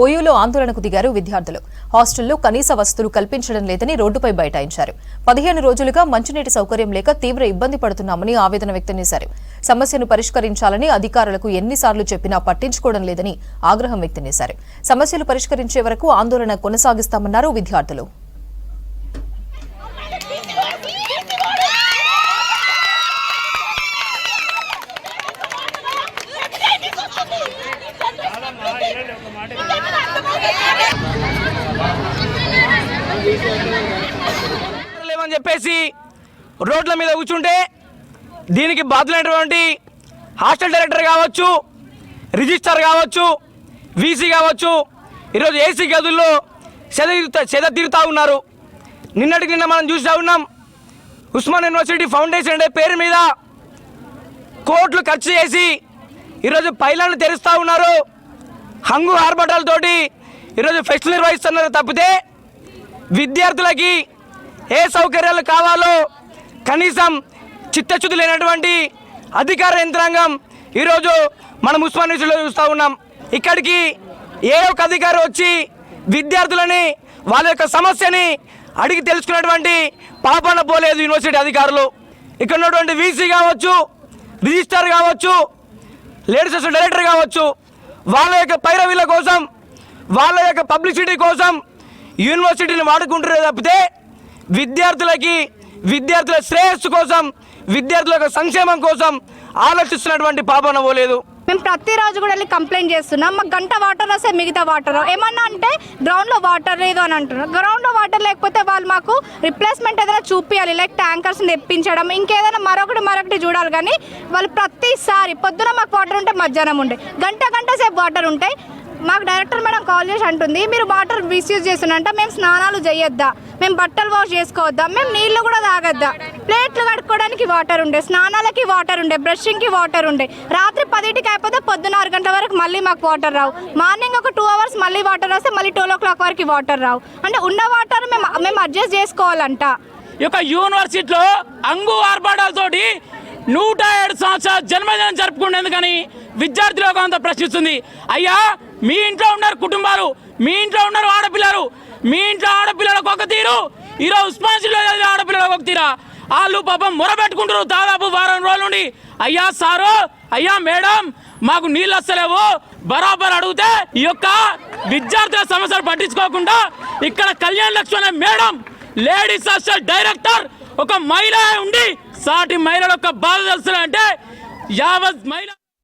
ఓయూలో ఆందోళనకు దిగారు విద్యార్థులు. హాస్టల్లో కనీస వసతులు కల్పించడం లేదని రోడ్డుపై బైఠాయించారు. 15 రోజులుగా మంచినీటి సౌకర్యం లేక తీవ్ర ఇబ్బంది పడుతున్నామని ఆవేదన వ్యక్తం చేశారు. సమస్యను పరిష్కరించాలని అధికారులకు ఎన్నిసార్లు చెప్పినా పట్టించుకోవడం లేదని ఆగ్రహం వ్యక్తం చేశారు. సమస్యలు పరిష్కరించే వరకు ఆందోళన కొనసాగిస్తామన్నారు విద్యార్థులు. లేవని చెప్పేసి రోడ్ల మీద కూర్చుంటే దీనికి బాధ్యులైనటువంటి హాస్టల్ డైరెక్టర్ కావచ్చు, రిజిస్ట్రార్ కావచ్చు, వీసీ కావచ్చు, ఈరోజు ఏసీ గదుల్లో సెద తీరుతూ ఉన్నారు. నిన్న మనం చూస్తూ ఉన్నాం. ఉస్మాన్ యూనివర్సిటీ ఫౌండేషన్ డే పేరు మీద కోట్లు ఖర్చు చేసి ఈరోజు పైలాన్లు తెరుస్తూ ఉన్నారు. హంగు ఆర్భటాలతోటి ఈరోజు ఫెస్ట్ నిర్వహిస్తున్నారు. తప్పితే విద్యార్థులకి ఏ సౌకర్యాలు కావాలో కనీసం చిత్తశుద్ధి లేనటువంటి అధికార యంత్రాంగం ఈరోజు మనం ఉస్మాన్ యూనివర్సిటీలో చూస్తూ ఉన్నాం. ఇక్కడికి ఏ ఒక్క అధికారి వచ్చి విద్యార్థులని వాళ్ళ యొక్క సమస్యని అడిగి తెలుసుకున్నటువంటి పాపన పోలేదు యూనివర్సిటీ అధికారులు. ఇక్కడ ఉన్నటువంటి వీసీ కావచ్చు, రిజిస్ట్రార్ కావచ్చు, లేడీస్ హాస్టల్ డైరెక్టర్ కావచ్చు, వాళ్ళ యొక్క పైరవీల కోసం, వాళ్ళ యొక్క పబ్లిసిటీ కోసం యూనివర్సిటీని వాడుకుంటారే తప్పితే విద్యార్థుల శ్రేయస్సు కోసం, విద్యార్థుల యొక్క సంక్షేమం కోసం ఆలోచిస్తున్నటువంటి పాపన పోలేదు. మేము ప్రతిరోజు కూడా వెళ్ళి కంప్లైంట్ చేస్తున్నాం. మాకు గంట వాటర్ వస్తే మిగతా వాటర్ ఏమన్నా అంటే గ్రౌండ్లో వాటర్ లేదు అని అంటున్నారు. గ్రౌండ్లో వాటర్ లేకపోతే వాళ్ళు మాకు రిప్లేస్మెంట్ ఏదైనా చూపించాలి, లైక్ ట్యాంకర్స్ తెప్పించడం, ఇంకేదైనా మరొకటి చూడాలి. కానీ వాళ్ళు ప్రతిసారి పొద్దున మాకు వాటర్ ఉంటే మధ్యాహ్నం ఉండే గంట సేపు వాటర్ ఉంటాయి. మాకు డైరెక్టర్ మేడం కాల్ చేసి అంటుంది, మీరు వాటర్ మిస్యూజ్ చేస్తున్నంట, మేము స్నానాలు చేయొద్దా, మేము బట్టలు వాష్ చేసుకోవద్దా, మేము నీళ్లు కూడా తాగొద్దా, ప్లేట్లు కడుక్కోవడానికి వాటర్ ఉండే, స్నానాలకి వాటర్ ఉండే, బ్రషింగ్కి వాటర్ ఉండే, రాత్రి 10కి అయిపోతే పొద్దున 6 గంటల వరకు మళ్ళీ మాకు వాటర్ రావు, మార్నింగ్ ఒక 2 అవర్స్ మళ్ళీ వాటర్ వస్తే మళ్ళీ 12 o'clock వరకు వాటర్ రావు. అంటే ఉన్న వాటర్ మేము అడ్జస్ట్ చేసుకోవాలంట. ఈ యొక్క యూనివర్సిటీలో అంగు ఆర్భాటాలతోటి 107 సంవత్సరాల జన్మదినం జరుపుకునేందుకని విద్యార్థులు అంత ప్రశ్నిస్తుంది. అయ్యా, మీ ఇంట్లో ఉన్నారు కుటుంబాలు, మీ ఇంట్లో ఉన్నారు ఆడపిల్లలు, మీ ఇంట్లో ఆడపిల్లలకు ఒక తీరు, ఈరోజు ఉస్మాన్ యూనివర్సిటీలో ఆడపిల్లలకు ఒక తీరా. వాళ్ళు పాపం మొరబెట్టుకుంటారు దాదాపు వారం రోజుల నుండి. అయ్యా సారు, అయ్యా మేడం, మాకు నీళ్ళు వస్తలేవు బరాబర్ అడిగితే ఈ యొక్క విద్యార్థుల సమస్యలు పట్టించుకోకుండా ఇక్కడ కళ్యాణ్ లక్ష్మణ మేడం లేడీస్ హాస్టల్ డైరెక్టర్ ఒక మహిళ ఉండి సాటి మహిళల యొక్క బాధ తెలుస్తుందంటే యావత్ మహిళ